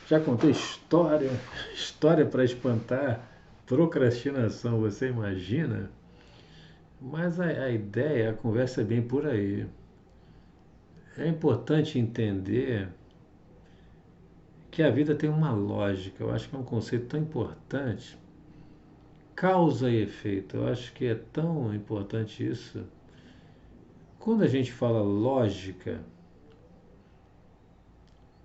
Já contei história para espantar procrastinação, você imagina? Mas a ideia, a conversa é bem por aí. É importante entender que a vida tem uma lógica. Eu acho que é um conceito tão importante. Causa e efeito. Eu acho que é tão importante isso. Quando a gente fala lógica,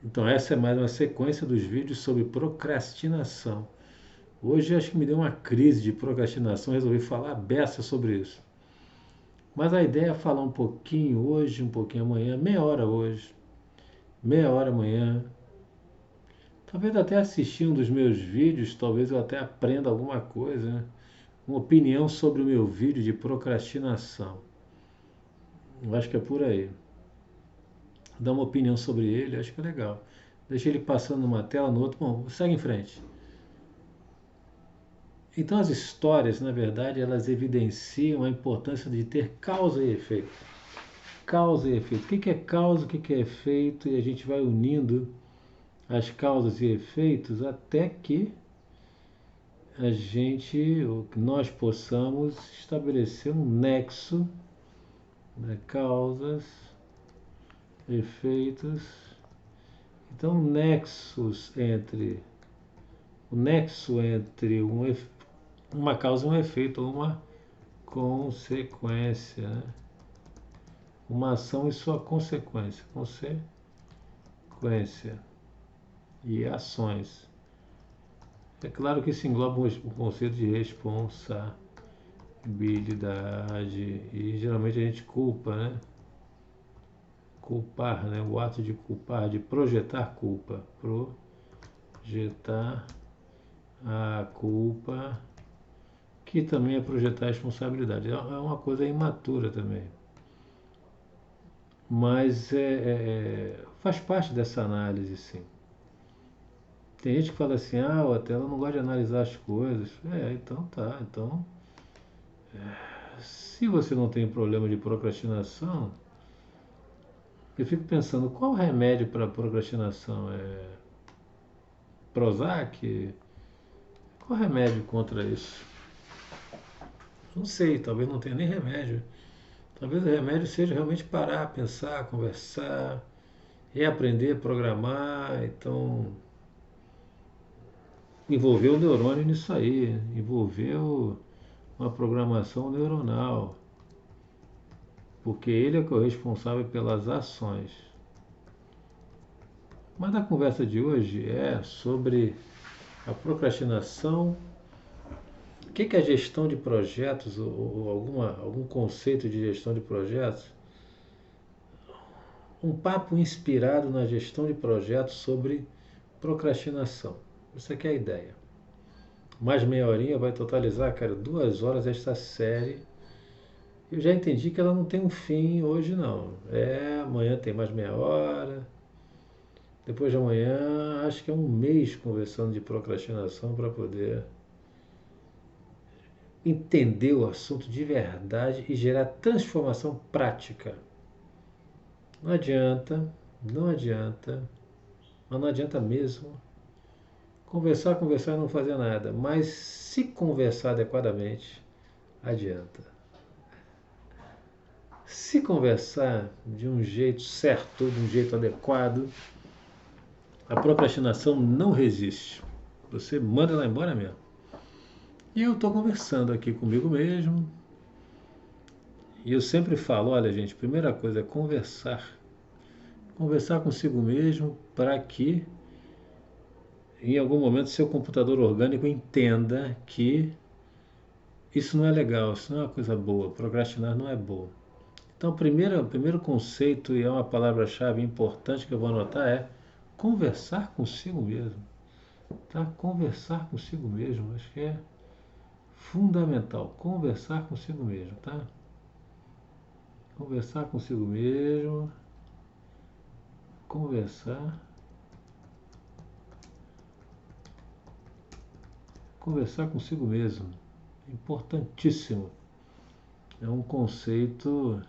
então essa é mais uma sequência dos vídeos sobre procrastinação. Hoje acho que me deu uma crise de procrastinação, resolvi falar a beça sobre isso. Mas a ideia é falar um pouquinho hoje, um pouquinho amanhã, meia hora hoje, meia hora amanhã. Talvez até assistir um dos meus vídeos, talvez eu até aprenda alguma coisa, né? Uma opinião sobre o meu vídeo de procrastinação. Eu acho que é por aí. Dar uma opinião sobre ele, acho que é legal. Deixa ele passando numa tela, no outro, bom, segue em frente. Então as histórias, na verdade, elas evidenciam a importância de ter causa e efeito. Causa e efeito. O que é causa, o que é efeito? E a gente vai unindo as causas e efeitos até que nós possamos estabelecer um nexo, né? Causas, efeitos. Então, o nexo entre uma causa e um efeito, ou uma consequência, né? Uma ação e sua consequência, consequência e ações. É claro que isso engloba o conceito de responsabilidade e geralmente a gente culpa, né? Culpar, né? O ato de culpar, de projetar culpa, projetar a culpa, que também é projetar a responsabilidade. É uma coisa imatura também. Mas faz parte dessa análise, sim. Tem gente que fala assim, o Otelo não gosta de analisar as coisas. Então tá. Então, se você não tem problema de procrastinação, eu fico pensando, qual o remédio para procrastinação? É Prozac? Qual o remédio contra isso? Não sei, talvez não tenha nem remédio. Talvez o remédio seja realmente parar, pensar, conversar, reaprender a programar. Então, envolver o neurônio nisso aí, envolver uma programação neuronal, porque ele é que é o responsável pelas ações. Mas a conversa de hoje é sobre a procrastinação. O que é gestão de projetos ou algum conceito de gestão de projetos? Um papo inspirado na gestão de projetos sobre procrastinação. Essa aqui é a ideia. Mais meia horinha vai totalizar, cara, 2 horas esta série. Eu já entendi que ela não tem um fim hoje, não. Amanhã tem mais meia hora. Depois de amanhã, acho que é um mês conversando de procrastinação para poder entender o assunto de verdade e gerar transformação prática. Não adianta, não adianta, mas não adianta mesmo conversar e não fazer nada. Mas se conversar adequadamente, adianta. Se conversar de um jeito certo, de um jeito adequado, a procrastinação não resiste. Você manda ela embora mesmo. E eu estou conversando aqui comigo mesmo. E eu sempre falo, olha gente, primeira coisa é conversar. Conversar consigo mesmo para que em algum momento seu computador orgânico entenda que isso não é legal, isso não é uma coisa boa, procrastinar não é bom. Então, o primeiro conceito, e é uma palavra-chave importante que eu vou anotar, é conversar consigo mesmo. Tá? Conversar consigo mesmo, acho que é fundamental. Conversar consigo mesmo, tá? Conversar consigo mesmo. Conversar. Conversar consigo mesmo. Importantíssimo. É um conceito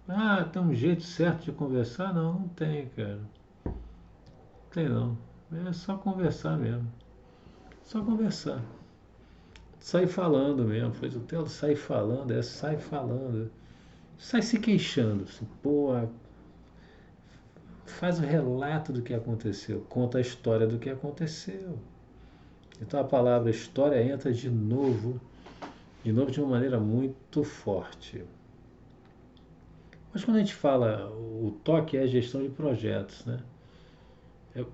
Ah, tem um jeito certo de conversar? Não, não tem, cara. Não tem não. É só conversar mesmo. Só conversar. Sai falando mesmo. Fez o telo, sai falando, sai falando. Sai se queixando. Assim, pô, faz o relato do que aconteceu. Conta a história do que aconteceu. Então a palavra história entra de novo de uma maneira muito forte. Mas quando a gente fala, o toque é a gestão de projetos, né?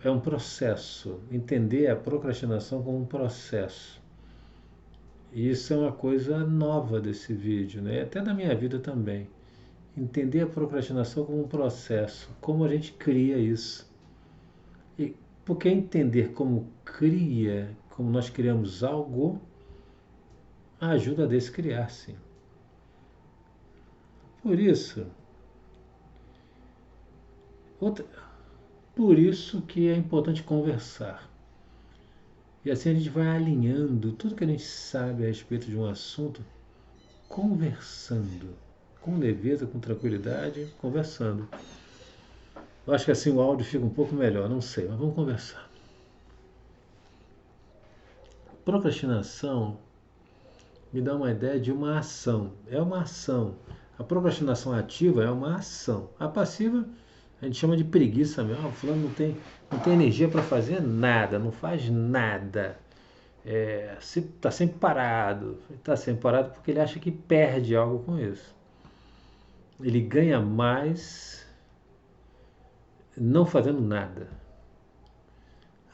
É um processo. Entender a procrastinação como um processo. E isso é uma coisa nova desse vídeo, né? Até da minha vida também. Entender a procrastinação como um processo. Como a gente cria isso. E porque entender como cria, como nós criamos algo, ajuda a descriar, sim. Por isso, outra, por isso que é importante conversar. E assim a gente vai alinhando tudo que a gente sabe a respeito de um assunto, conversando. Com leveza, com tranquilidade, conversando. Eu acho que assim o áudio fica um pouco melhor, não sei, mas vamos conversar. Procrastinação me dá uma ideia de uma ação. É uma ação. A procrastinação ativa é uma ação. A passiva a gente chama de preguiça mesmo. O fulano não tem energia para fazer nada, não faz nada. Está sempre parado. Está sempre parado porque ele acha que perde algo com isso. Ele ganha mais não fazendo nada.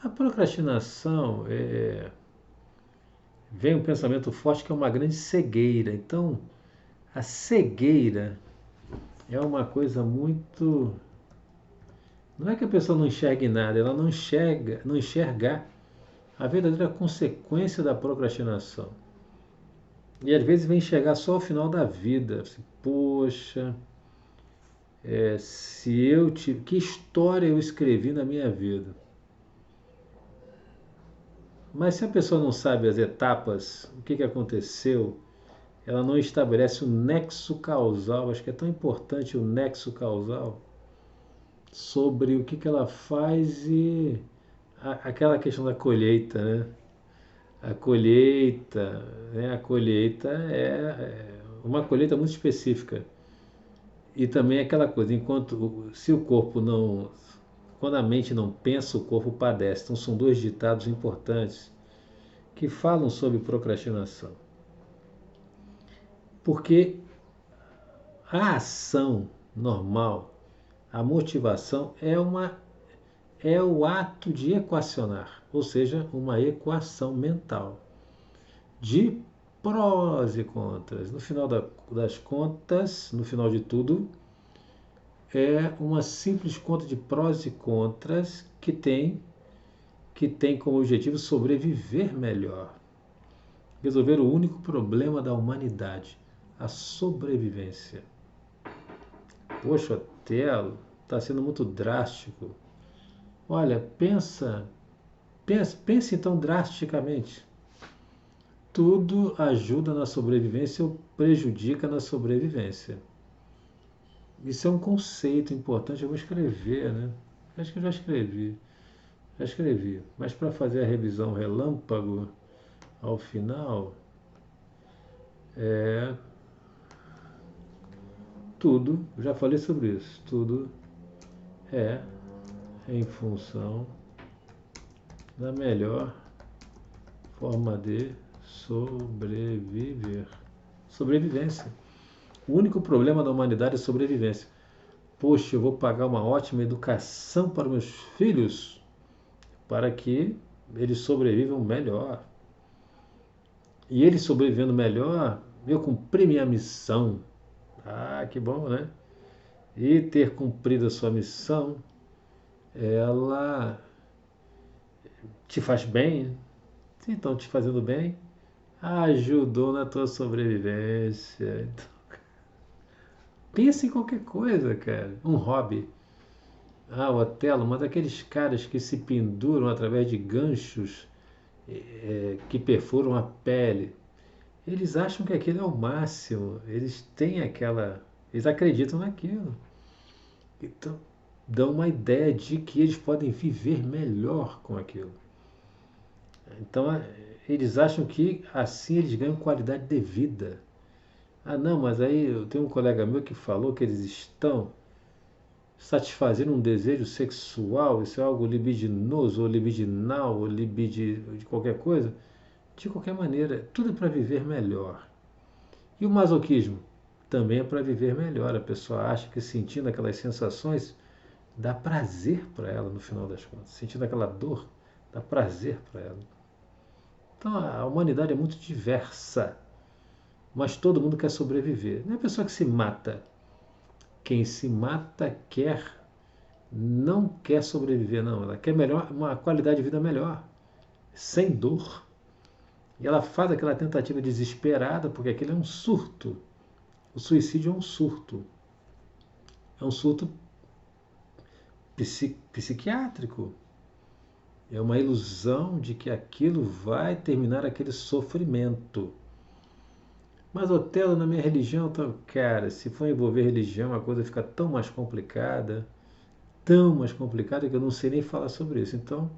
A procrastinação vem um pensamento forte que é uma grande cegueira. Então, a cegueira é uma coisa muito. Não é que a pessoa não enxergue nada, ela não enxerga a verdadeira consequência da procrastinação. E às vezes vem enxergar só o final da vida. Assim, poxa, se eu tive. Que história eu escrevi na minha vida? Mas se a pessoa não sabe as etapas, o que aconteceu, ela não estabelece o nexo causal. Acho que é tão importante o nexo causal sobre o que ela faz e aquela questão da colheita, né? A colheita é uma colheita muito específica. E também aquela coisa, se o corpo não, quando a mente não pensa, o corpo padece. Então são dois ditados importantes que falam sobre procrastinação. Porque a ação normal, a motivação é o ato de equacionar, ou seja, uma equação mental de prós e contras. No final das contas, no final de tudo, é uma simples conta de prós e contras que tem como objetivo sobreviver melhor, resolver o único problema da humanidade, a sobrevivência. Poxa, Telo, está sendo muito drástico. Olha, pense então drasticamente. Tudo ajuda na sobrevivência ou prejudica na sobrevivência. Isso é um conceito importante, eu vou escrever, né? Acho que eu já escrevi. Já escrevi. Mas para fazer a revisão relâmpago ao final, é tudo, já falei sobre isso, tudo é em função da melhor forma de sobreviver. Sobrevivência. O único problema da humanidade é sobrevivência. Poxa, eu vou pagar uma ótima educação para meus filhos para que eles sobrevivam melhor. E eles sobrevivendo melhor, eu cumpri minha missão. Ah, que bom, né? E ter cumprido a sua missão, ela te faz bem. Se estão te fazendo bem, ajudou na tua sobrevivência. Então, pensa em qualquer coisa, cara. Um hobby. Ah, o Otelo, uma daqueles caras que se penduram através de ganchos que perfuram a pele. Eles acham que aquilo é o máximo. Eles têm aquela. Eles acreditam naquilo. Então, dão uma ideia de que eles podem viver melhor com aquilo. Então, eles acham que assim eles ganham qualidade de vida. Ah, não, mas aí eu tenho um colega meu que falou que eles estão satisfazendo um desejo sexual, isso é algo libidinoso, ou libidinal, ou de qualquer coisa. De qualquer maneira, tudo é para viver melhor. E o masoquismo? Também é para viver melhor. A pessoa acha que sentindo aquelas sensações dá prazer para ela no final das contas. Sentindo aquela dor, dá prazer para ela. Então a humanidade é muito diversa, mas todo mundo quer sobreviver. Não é a pessoa que se mata. Quem se mata não quer sobreviver, não. Ela quer melhor, uma qualidade de vida melhor, sem dor. E ela faz aquela tentativa desesperada, porque aquilo é um surto. O suicídio é um surto. É um surto psiquiátrico. É uma ilusão de que aquilo vai terminar aquele sofrimento. Mas, Otelo, na minha religião, cara, se for envolver religião, a coisa fica tão mais complicada que eu não sei nem falar sobre isso. Então,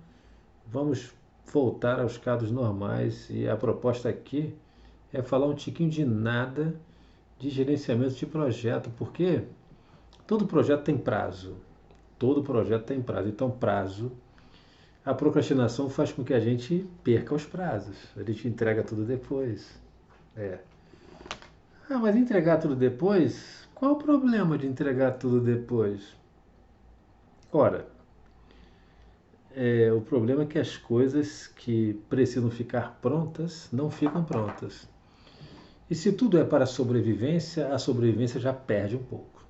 vamos voltar aos casos normais e a proposta aqui é falar um tiquinho de nada de gerenciamento de projeto, porque todo projeto tem prazo. Todo projeto tem prazo. Então, prazo. A procrastinação faz com que a gente perca os prazos. A gente entrega tudo depois. É. Ah, mas entregar tudo depois? Qual o problema de entregar tudo depois? Ora, o problema é que as coisas que precisam ficar prontas não ficam prontas. E se tudo é para a sobrevivência já perde um pouco.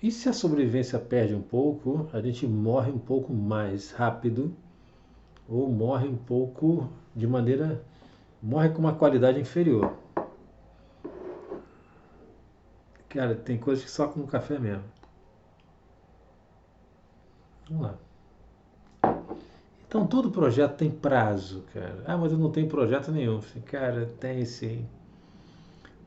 E se a sobrevivência perde um pouco, a gente morre um pouco mais rápido ou morre um pouco de maneira. Morre com uma qualidade inferior. Cara, tem coisas que só com café mesmo. Vamos lá. Então todo projeto tem prazo, cara. Ah, mas eu não tenho projeto nenhum. Cara, tem sim.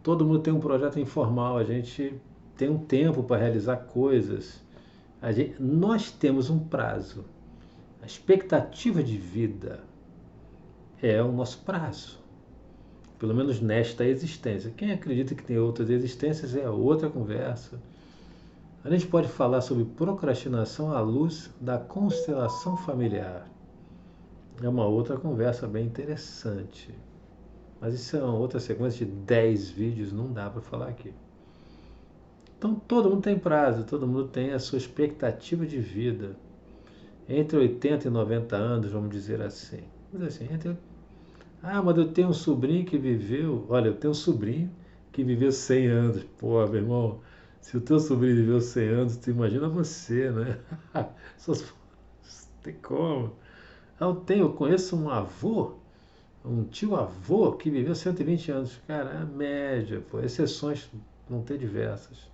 Todo mundo tem um projeto informal. A gente tem um tempo para realizar coisas. Nós temos um prazo. A expectativa de vida é o nosso prazo. Pelo menos nesta existência. Quem acredita que tem outras existências é outra conversa. A gente pode falar sobre procrastinação à luz da constelação familiar. É uma outra conversa bem interessante. Mas isso é uma outra sequência de 10 vídeos, não dá para falar aqui. Então todo mundo tem prazo, todo mundo tem a sua expectativa de vida. Entre 80 e 90 anos, vamos dizer assim. Mas assim, mas eu tenho um sobrinho que viveu. Olha, eu tenho um sobrinho que viveu 100 anos. Pô, meu irmão, se o teu sobrinho viveu 100 anos, tu imagina você, né? Só tem como. Eu conheço um avô, um tio-avô que viveu 120 anos. Cara, é a média, pô. Exceções vão ter diversas.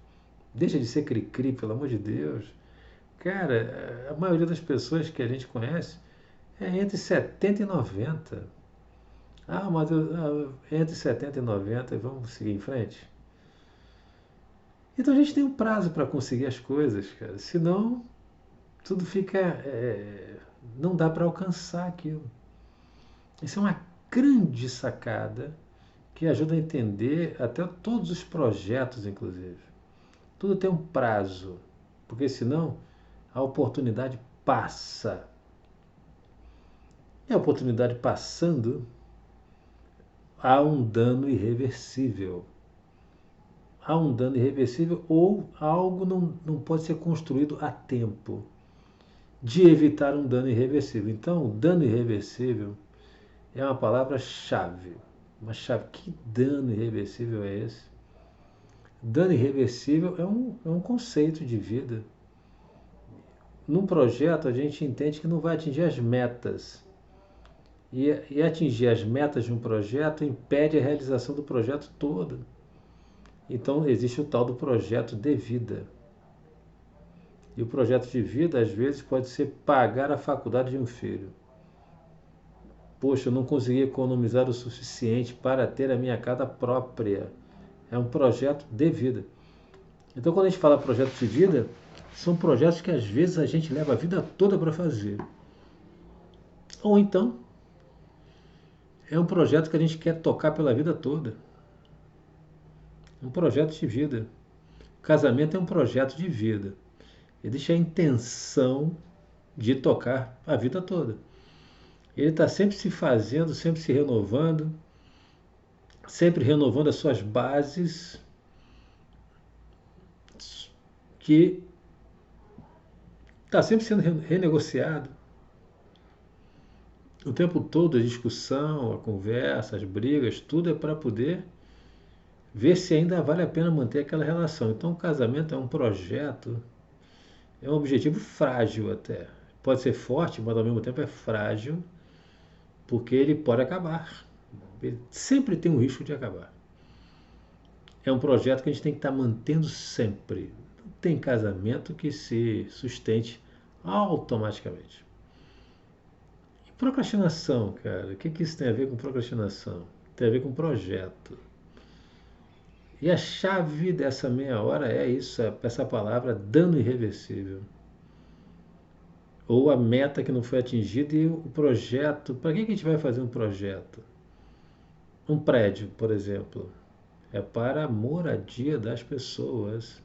Deixa de ser cri-cri, pelo amor de Deus. Cara, a maioria das pessoas que a gente conhece é entre 70 e 90. Mas entre 70 e 90, vamos seguir em frente? Então a gente tem um prazo para conseguir as coisas, cara. Senão, tudo fica. Não dá para alcançar aquilo. Isso é uma grande sacada que ajuda a entender até todos os projetos, inclusive. Tudo tem um prazo, porque senão a oportunidade passa. E a oportunidade passando, há um dano irreversível. Há um dano irreversível ou algo não pode ser construído a tempo de evitar um dano irreversível. Então, o dano irreversível é uma palavra-chave. Uma chave. Que dano irreversível é esse? Dano irreversível é um conceito de vida. Num projeto, a gente entende que não vai atingir as metas. E atingir as metas de um projeto impede a realização do projeto todo. Então, existe o tal do projeto de vida. E o projeto de vida, às vezes, pode ser pagar a faculdade de um filho. Poxa, eu não consegui economizar o suficiente para ter a minha casa própria. É um projeto de vida. Então, quando a gente fala projeto de vida, são projetos que às vezes a gente leva a vida toda para fazer. Ou então, é um projeto que a gente quer tocar pela vida toda. É um projeto de vida. O casamento é um projeto de vida. Existe a intenção de tocar a vida toda. Ele está sempre se fazendo, sempre se renovando, sempre renovando as suas bases, que está sempre sendo renegociado. O tempo todo a discussão, a conversa, as brigas, tudo é para poder ver se ainda vale a pena manter aquela relação. Então o casamento é um projeto, é um objetivo frágil até. Pode ser forte, mas ao mesmo tempo é frágil, porque ele pode acabar. Ele sempre tem um risco de acabar. É um projeto que a gente tem que estar mantendo sempre. Não tem casamento que se sustente automaticamente. E procrastinação, cara, o que isso tem a ver com procrastinação? Tem a ver com projeto. E a chave dessa meia hora é isso, essa palavra dano irreversível. Ou a meta que não foi atingida e o projeto. Para que a gente vai fazer um projeto? Um prédio, por exemplo, é para a moradia das pessoas.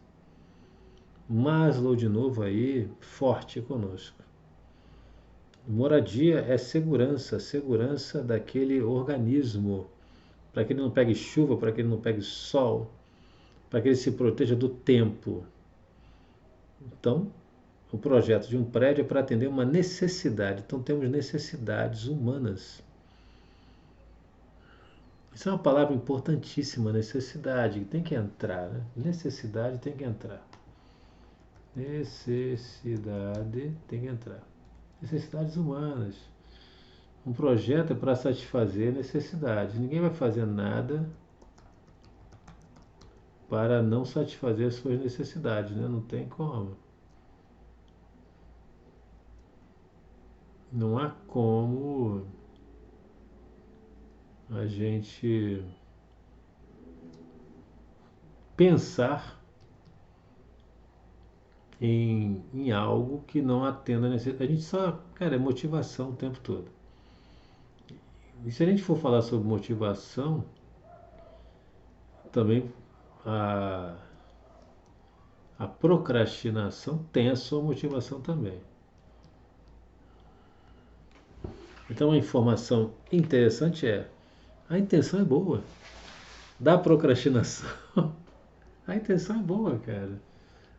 Maslow, de novo aí, forte conosco. Moradia é segurança, segurança daquele organismo, para que ele não pegue chuva, para que ele não pegue sol, para que ele se proteja do tempo. Então, o projeto de um prédio é para atender uma necessidade. Então, temos necessidades humanas. Isso é uma palavra importantíssima, necessidade, que tem que entrar, né? Necessidade tem que entrar. Necessidade tem que entrar. Necessidades humanas. Um projeto é para satisfazer necessidades. Ninguém vai fazer nada para não satisfazer as suas necessidades, né? Não tem como. Não há como a gente pensar em algo que não atenda a necessidade. A gente só, cara, é motivação o tempo todo. E se a gente for falar sobre motivação, também a, a procrastinação tem a sua motivação também. Então, a informação interessante é: a intenção é boa. Da procrastinação, a intenção é boa, cara.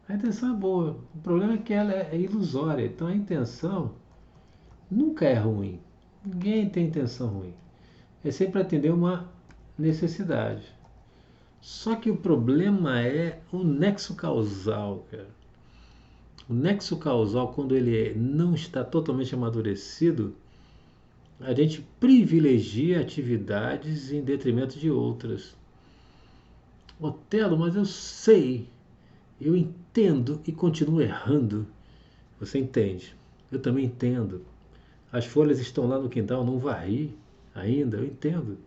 A intenção é boa. O problema é que ela é ilusória. Então, a intenção nunca é ruim. Ninguém tem intenção ruim. É sempre atender uma necessidade. Só que o problema é o nexo causal, cara. O nexo causal, quando ele não está totalmente amadurecido, a gente privilegia atividades em detrimento de outras. Otelo, mas eu sei, eu entendo e continuo errando. Você entende? Eu também entendo. As folhas estão lá no quintal, eu não varri ainda, eu entendo.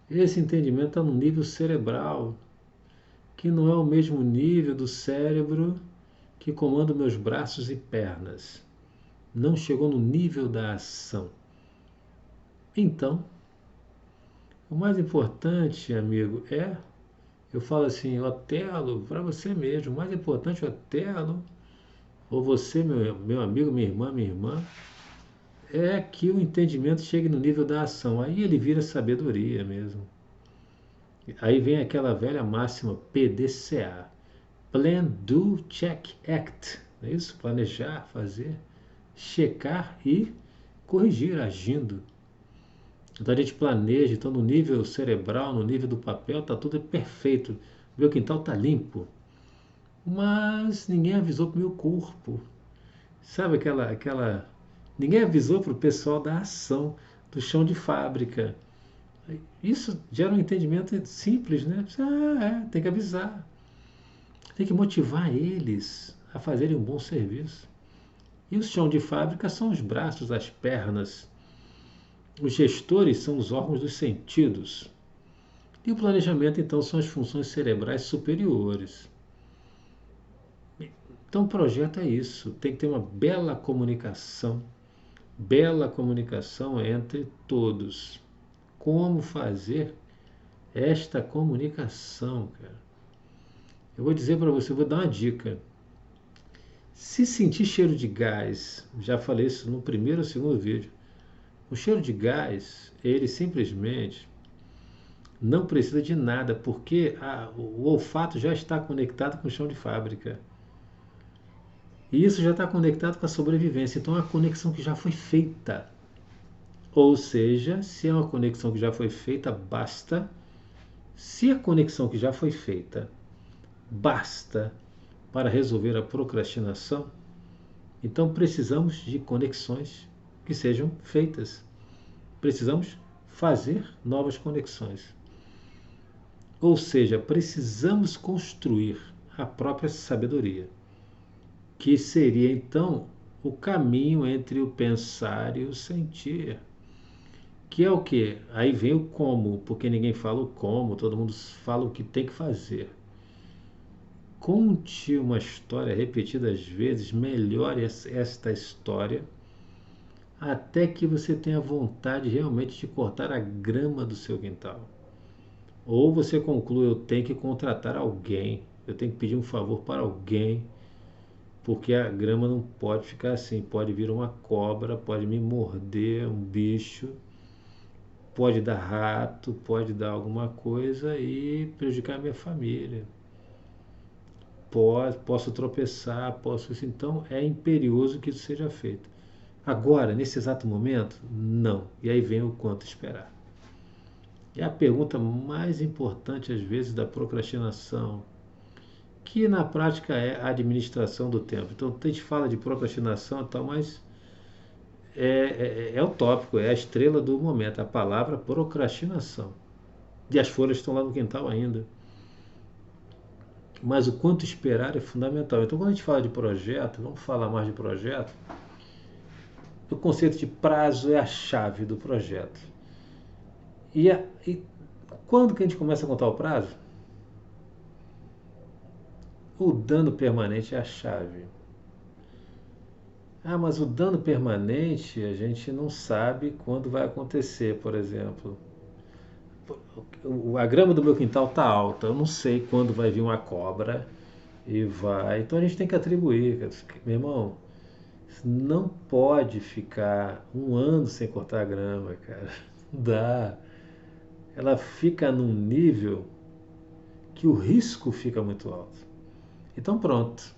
Esse entendimento está no nível cerebral, que não é o mesmo nível do cérebro que comanda meus braços e pernas. Não chegou no nível da ação. Então, o mais importante, amigo, eu falo assim, Otelo, para você mesmo, o mais importante, Otelo, ou você, meu amigo, minha irmã, é que o entendimento chegue no nível da ação. Aí ele vira sabedoria mesmo. Aí vem aquela velha máxima PDCA. Plan, Do, Check, Act. Não é isso? Planejar, fazer, checar e corrigir, agindo. Então a gente planeja, então no nível cerebral, no nível do papel, tá tudo perfeito. Meu quintal tá limpo. Mas ninguém avisou pro meu corpo. Sabe aquela. Ninguém avisou pro pessoal da ação, do chão de fábrica. Isso gera um entendimento simples, né? Tem que avisar. Tem que motivar eles a fazerem um bom serviço. E o chão de fábrica são os braços, as pernas, Os gestores são os órgãos dos sentidos. E o planejamento, então, são as funções cerebrais superiores. Então, o projeto é isso. Tem que ter uma bela comunicação entre todos. Como fazer esta comunicação, cara? Eu vou dizer para você, vou dar uma dica. Se sentir cheiro de gás, já falei isso no primeiro ou segundo vídeo, o cheiro de gás, ele simplesmente não precisa de nada, porque o olfato já está conectado com o chão de fábrica. E isso já está conectado com a sobrevivência. Então é uma conexão que já foi feita. Ou seja, se é uma conexão que já foi feita, basta. Se a conexão que já foi feita basta para resolver a procrastinação, então precisamos de conexões que sejam feitas. Precisamos fazer novas conexões. Ou seja, precisamos construir a própria sabedoria, que seria então o caminho entre o pensar e o sentir. Que é o que? Aí vem o como, porque ninguém fala o como, todo mundo fala o que tem que fazer. Conte uma história repetidas vezes, melhore esta história, até que você tenha vontade realmente de cortar a grama do seu quintal. Ou você conclui, eu tenho que contratar alguém, eu tenho que pedir um favor para alguém, porque a grama não pode ficar assim, pode vir uma cobra, pode me morder, um bicho, pode dar rato, pode dar alguma coisa e prejudicar a minha família. Posso tropeçar, posso. Então é imperioso que isso seja feito. Agora, nesse exato momento, não. E aí vem o quanto esperar. É a pergunta mais importante, às vezes, da procrastinação, que na prática é a administração do tempo. Então, a gente fala de procrastinação e tal, mas é o tópico, é a estrela do momento, a palavra procrastinação. E as folhas estão lá no quintal ainda. Mas o quanto esperar é fundamental. Então, quando a gente fala de projeto, vamos falar mais de projeto, o conceito de prazo é a chave do projeto. E quando que a gente começa a contar o prazo? O dano permanente é a chave. Ah, mas o dano permanente a gente não sabe quando vai acontecer, por exemplo. A grama do meu quintal está alta, eu não sei quando vai vir uma cobra e vai. Então a gente tem que atribuir. Meu irmão, não pode ficar um ano sem cortar a grama, cara. Não dá. Ela fica num nível que o risco fica muito alto. Então pronto.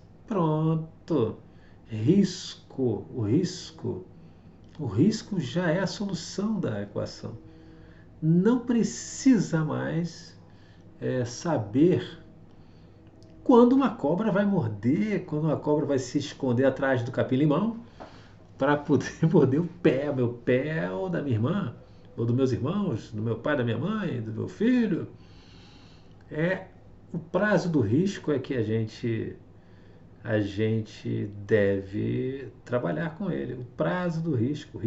Risco, o risco já é a solução da equação. Não precisa mais saber quando uma cobra vai morder, quando uma cobra vai se esconder atrás do capim-limão para poder morder o meu pé ou da minha irmã, ou dos meus irmãos, do meu pai, da minha mãe, do meu filho. O prazo do risco é que a gente deve trabalhar com ele. O prazo do risco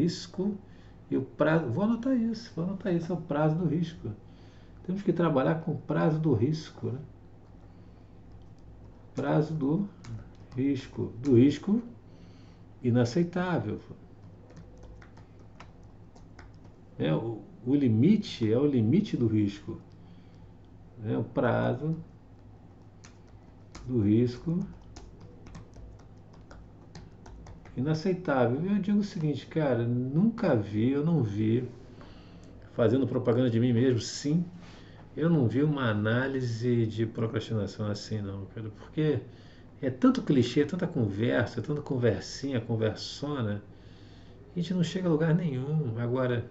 e o prazo. Vou anotar isso, é o prazo do risco. Temos que trabalhar com o prazo do risco, né? Prazo do risco inaceitável. O limite é o limite do risco. O prazo do risco inaceitável. Eu digo o seguinte, cara, eu não vi, fazendo propaganda de mim mesmo, sim, eu não vi uma análise de procrastinação assim, não, cara, porque é tanto clichê, tanta conversa, tanta conversinha, conversona, a gente não chega a lugar nenhum. Agora,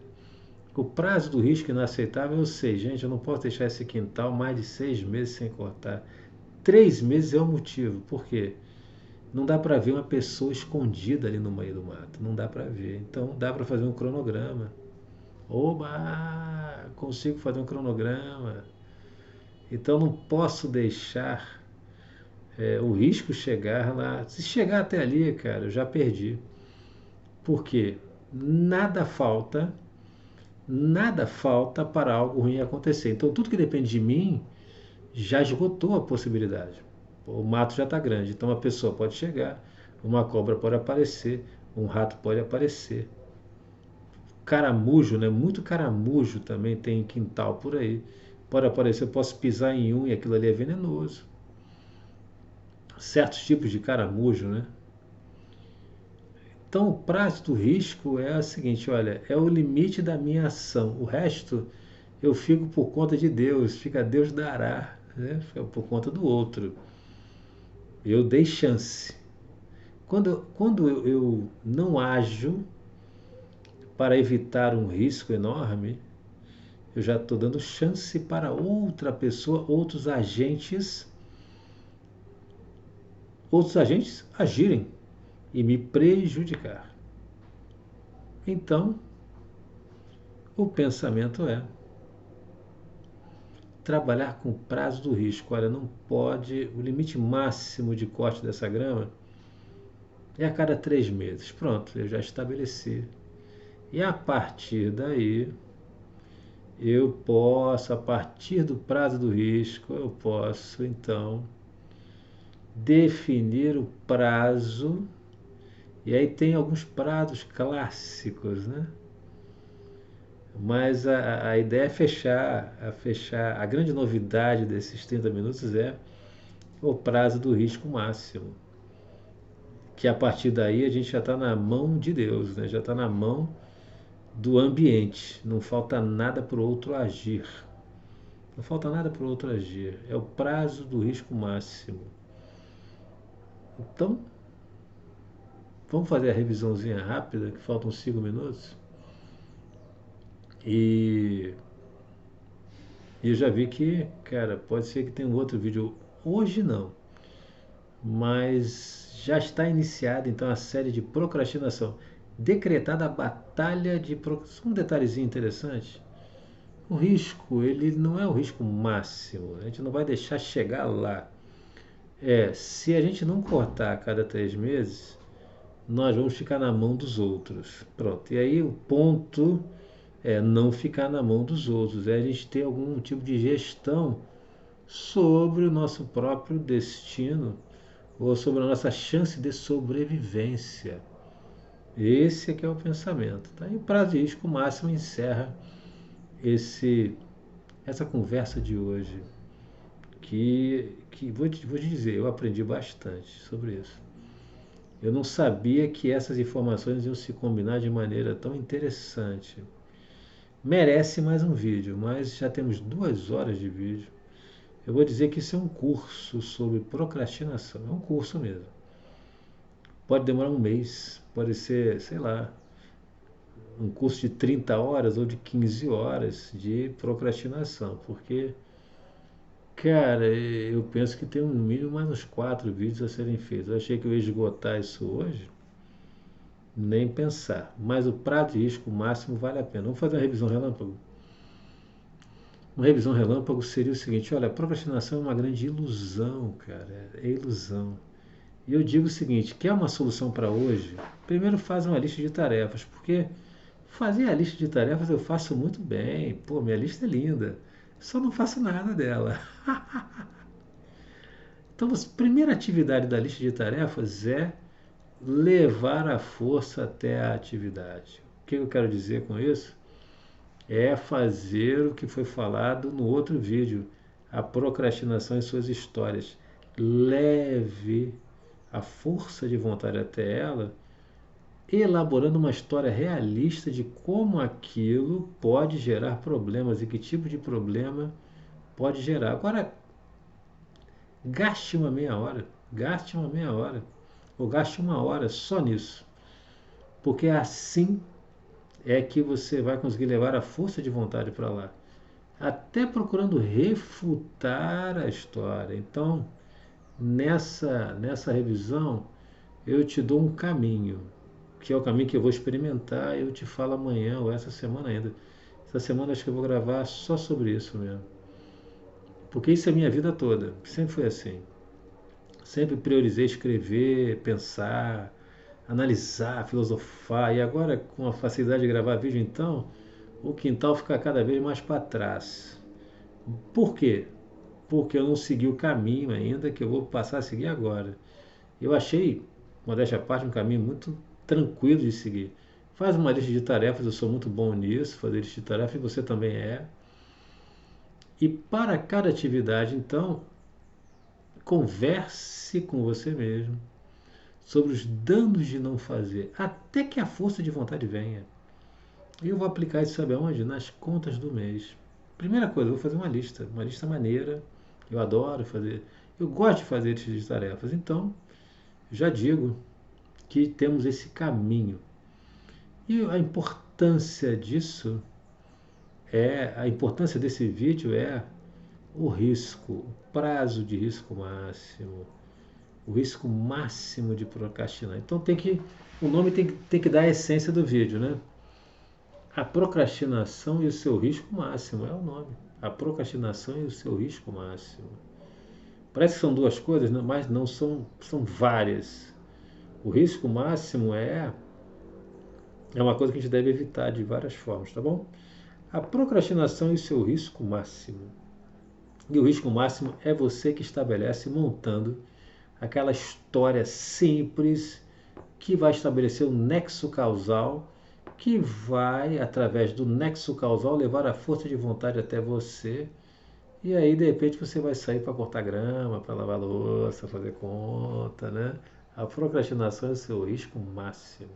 o prazo do risco inaceitável, eu sei, gente, eu não posso deixar esse quintal mais de 6 meses sem cortar. 3 meses é o motivo, por quê? Não dá para ver uma pessoa escondida ali no meio do mato, não dá para ver. Então dá para fazer um cronograma. Oba, consigo fazer um cronograma. Então não posso deixar o risco chegar lá. Se chegar até ali, cara, eu já perdi. Por quê? Nada falta nada falta para algo ruim acontecer. Então, tudo que depende de mim já esgotou a possibilidade. O mato já está grande, então uma pessoa pode chegar, uma cobra pode aparecer, um rato pode aparecer. Caramujo, né? Muito caramujo também tem em quintal por aí. Pode aparecer, eu posso pisar em um e aquilo ali é venenoso. Certos tipos de caramujo, né? Então, o prazo do risco é o seguinte, olha, é o limite da minha ação. O resto eu fico por conta de Deus, fica Deus dará, né? Fica por conta do outro. Eu dei chance. Quando eu não ajo para evitar um risco enorme, eu já estou dando chance para outra pessoa, outros agentes agirem e me prejudicar. Então, o pensamento é trabalhar com o prazo do risco. Olha, não pode, o limite máximo de corte dessa grama é a cada 3 meses. Pronto, eu já estabeleci. E a partir daí, eu posso, a partir do prazo do risco, eu posso então definir o prazo. E aí tem alguns prazos clássicos, né? Mas a ideia é fechar. A grande novidade desses 30 minutos é o prazo do risco máximo. Que a partir daí a gente já está na mão de Deus, né? Já está na mão do ambiente. Não falta nada para o outro agir. Não falta nada para o outro agir. É o prazo do risco máximo. Então, vamos fazer a revisãozinha rápida, que faltam 5 minutos. E eu já vi que, cara, pode ser que tenha um outro vídeo. Hoje não, mas já está iniciada então a série de procrastinação. Decretada a batalha de procrastinação. Um detalhezinho interessante. O risco, ele não é o risco máximo. A gente não vai deixar chegar lá. Se a gente não cortar a cada 3 meses, nós vamos ficar na mão dos outros. Pronto. E aí o ponto é não ficar na mão dos outros. É a gente ter algum tipo de gestão sobre o nosso próprio destino ou sobre a nossa chance de sobrevivência. Esse é que é o pensamento. Tá? E o prazo de risco máximo encerra esse, essa conversa de hoje, que vou te dizer, eu aprendi bastante sobre isso. Eu não sabia que essas informações iam se combinar de maneira tão interessante. Merece mais um vídeo, mas já temos 2 horas de vídeo. Eu vou dizer que isso é um curso sobre procrastinação. É um curso mesmo. Pode demorar um mês, pode ser, sei lá, um curso de 30 horas ou de 15 horas de procrastinação. Porque, cara, eu penso que tem no mínimo mais uns 4 vídeos a serem feitos. Eu achei que eu ia esgotar isso hoje, nem pensar. Mas o prazo de risco máximo vale a pena. Vamos fazer uma revisão relâmpago. Uma revisão relâmpago seria o seguinte: olha, a procrastinação é uma grande ilusão, cara. É ilusão. E eu digo o seguinte: quer uma solução para hoje? Primeiro faz uma lista de tarefas, porque fazer a lista de tarefas eu faço muito bem. Pô, minha lista é linda. Só não faço nada dela. Então, a primeira atividade da lista de tarefas é levar a força até a atividade. O que eu quero dizer com isso? É fazer o que foi falado no outro vídeo, a procrastinação e suas histórias. Leve a força de vontade até ela, elaborando uma história realista de como aquilo pode gerar problemas e que tipo de problema pode gerar. Agora, gaste uma meia hora, ou gaste 1 hora só nisso, porque assim é que você vai conseguir levar a força de vontade para lá, até procurando refutar a história. Então, nessa revisão, eu te dou um caminho, que é o caminho que eu vou experimentar. Eu te falo amanhã ou essa semana ainda. Essa semana acho que eu vou gravar só sobre isso mesmo. Porque isso é a minha vida toda. Sempre foi assim. Sempre priorizei escrever, pensar, analisar, filosofar. E agora, com a facilidade de gravar vídeo, então, o quintal fica cada vez mais para trás. Por quê? Porque eu não segui o caminho ainda que eu vou passar a seguir agora. Eu achei, modéstia à parte, um caminho muito tranquilo de seguir. Faz uma lista de tarefas, eu sou muito bom nisso, fazer lista de tarefas, e você também é. E para cada atividade, então, converse com você mesmo sobre os danos de não fazer, até que a força de vontade venha. E eu vou aplicar isso, sabe aonde? Nas contas do mês. Primeira coisa, eu vou fazer uma lista maneira. Eu adoro fazer, eu gosto de fazer listas de tarefas. Então, já digo que temos esse caminho. E a importância desse vídeo é o risco, o prazo de risco máximo, o risco máximo de procrastinar. Então o nome tem que dar a essência do vídeo, né? A procrastinação e o seu risco máximo, é o nome. A procrastinação e o seu risco máximo. Parece que são duas coisas, né? Mas não são, são várias. O risco máximo é uma coisa que a gente deve evitar de várias formas, tá bom? A procrastinação e o seu risco máximo. E o risco máximo é você que estabelece montando aquela história simples que vai estabelecer o nexo causal, que vai, através do nexo causal, levar a força de vontade até você. E aí, de repente, você vai sair para cortar grama, para lavar louça, fazer conta, né? A procrastinação é o seu risco máximo.